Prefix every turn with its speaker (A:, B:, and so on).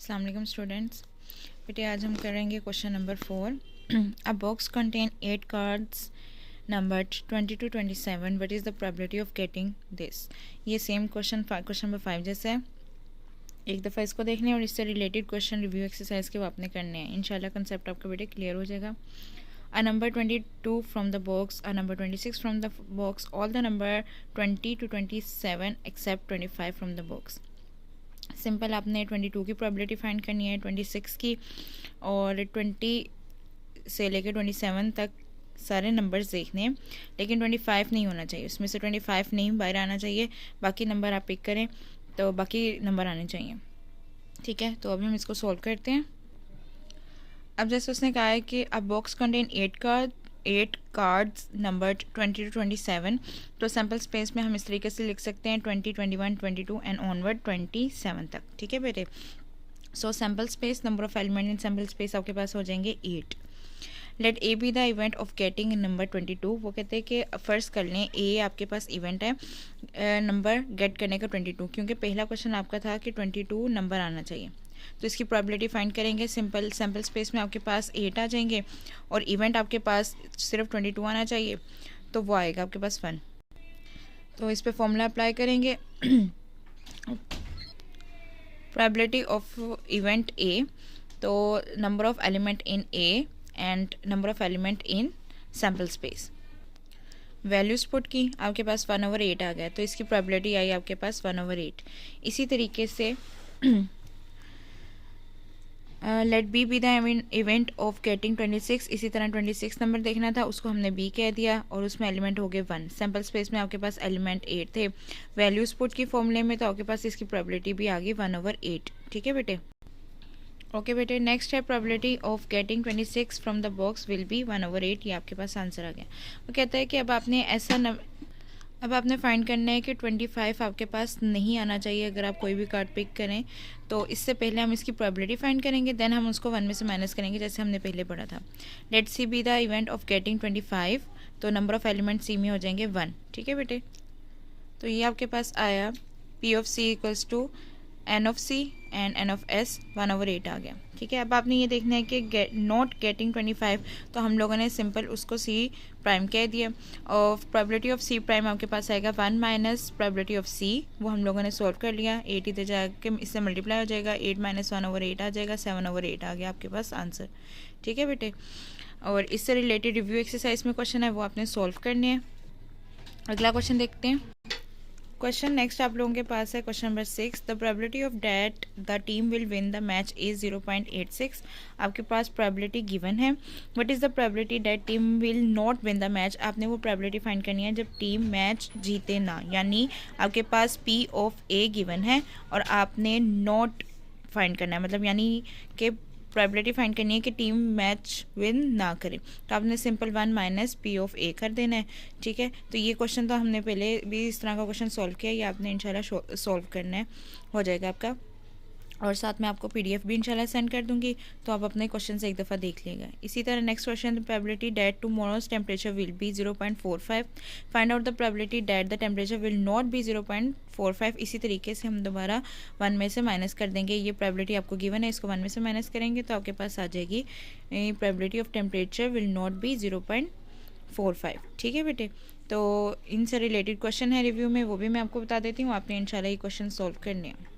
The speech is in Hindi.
A: अस्सलाम वालेकुम स्टूडेंट्स। बेटे आज हम करेंगे question number 4। A box contain 8 cards numbered 20 to 27। What is the probability of getting this. ये सेम क्वेश्चन नंबर 5 जैसा है। एक दफ़ा इसको देखने और इससे रिलेटेड क्वेश्चन रिव्यू एक्सरसाइज के वो आपने करने हैं। इंशाल्लाह कंसेप्ट आपका बेटे क्लियर हो जाएगा। A number 22 from the box, a number 26 from the box, all the number 20 to 27 except 25 from the box। Simple आपने 22 की प्रोबेबिलिटी फाइंड करनी है, 26 की, और 20 से लेकर 27 तक सारे नंबर्स देखने हैं, लेकिन 25 नहीं होना चाहिए। उसमें से 25 नहीं बाहर आना चाहिए। बाकी नंबर आप पिक करें तो बाकी नंबर आने चाहिए। ठीक है, तो अभी हम इसको सॉल्व करते हैं। अब जैसे उसने कहा है कि अब box contain 8 cards number 20 to 27, तो सैम्पल स्पेस में हम इस तरीके से लिख सकते हैं 20, 21, 22 एंड ऑनवर्ड 27 तक। ठीक है बेटे। So sample space, number of element in sample space आपके पास हो जाएंगे 8। Let A B the event of getting number 22। वो कहते हैं कि फर्स्ट कर लें ए आपके पास इवेंट है नंबर गेट करने का 22, क्योंकि पहला क्वेश्चन आपका था कि 22 नंबर आना चाहिए। तो इसकी प्रोबेबिलिटी फाइंड करेंगे। सिंपल सैम्पल स्पेस में आपके पास 8 आ जाएंगे और इवेंट आपके पास सिर्फ 22 आना चाहिए, तो वो आएगा आपके पास 1। तो इस पे फॉर्मूला अप्लाई करेंगे। प्रोबेबिलिटी ऑफ इवेंट ए, तो number of element in A and number of element in sample space. Values put की, आपके पास 1/8 आ गया, तो इसकी प्रोबेबिलिटी आई आपके पास 1/8। इसी तरीके से let B be the event of getting 26। इसी तरह 26 नंबर देखना था, उसको हमने बी कह दिया और उसमें एलिमेंट हो गए 1। सैम्पल स्पेस में आपके पास एलिमेंट 8 थे। वैल्यूज पुट की फॉर्मूले में, तो आपके पास इसकी प्रोबेबिलिटी भी आ गई 1/8। ठीक है बेटे। ओके बेटे, नेक्स्ट है probability of getting 26 from the box will be 1/8। ये आपके पास आंसर आ गया। वो कहता है कि अब आपने फाइंड करना है कि 25 आपके पास नहीं आना चाहिए अगर आप कोई भी कार्ड पिक करें। तो इससे पहले हम इसकी प्रोबेबिलिटी फाइंड करेंगे, देन हम उसको 1 में से माइनस करेंगे जैसे हमने पहले पढ़ा था। Let C be the event of getting 25, तो नंबर ऑफ एलिमेंट सी में हो जाएंगे 1। ठीक है बेटे। तो ये आपके पास आया P of C equals to n of C and n of S 1/8 आ गया। ठीक है। अब आपने ये देखना है कि नॉट गेटिंग 25, तो हम लोगों ने सिंपल उसको सी प्राइम कह दिया और प्रोबेबिलिटी ऑफ सी प्राइम आपके पास आएगा 1 माइनस प्रोबेबिलिटी ऑफ सी, वो हम लोगों ने सॉल्व कर लिया। 8 इधर जाके इससे मल्टीप्लाई हो जाएगा, 8 माइनस 1/8 आ जाएगा, 7/8 आ गया आपके पास आंसर। ठीक है बेटे। और इससे रिलेटेड रिव्यू एक्सरसाइज में क्वेश्चन है वो आपने सॉल्व करने हैं। अगला क्वेश्चन देखते हैं। क्वेश्चन नेक्स्ट आप लोगों के पास है question number 6। The probability of that the team will win the match is 0.86। आपके पास प्रोबेबिलिटी गिवन है। What is the probability that team will not win the match. आपने वो प्रोबेबिलिटी फाइंड करनी है जब टीम मैच जीते ना, यानी आपके पास पी ऑफ ए गिवन है और आपने नॉट फाइंड करना है, मतलब यानी कि प्रोबेबिलिटी फाइंड करनी है कि टीम मैच विन ना करे, तो आपने सिंपल 1 माइनस पी ऑफ ए कर देना है। ठीक है। तो ये क्वेश्चन तो हमने पहले भी इस तरह का क्वेश्चन सॉल्व किया, ये आपने इंशाल्लाह सॉल्व करना है, हो जाएगा आपका। और साथ में आपको पीडीएफ भी इंशाल्लाह सेंड कर दूंगी, तो आप अपने क्वेश्चन से एक दफ़ा देख लीजिएगा। इसी तरह next question, probability that tomorrow's temperature will be 0.45। Find out the probability that the temperature will not be 0.45। इसी तरीके से हम दोबारा 1 में से माइनस कर देंगे। ये प्रोबेबिलिटी आपको गिवन है, इसको 1 में से माइनस करेंगे तो आपके पास आ जाएगी probability of temperature will not be 0.45। ठीक है बेटे। तो इनसे रिलेटेड क्वेश्चन है रिव्यू में, वो भी मैं आपको बता देती हूँ। आपने इंशाल्लाह ये क्वेश्चन सॉल्व करने हैं।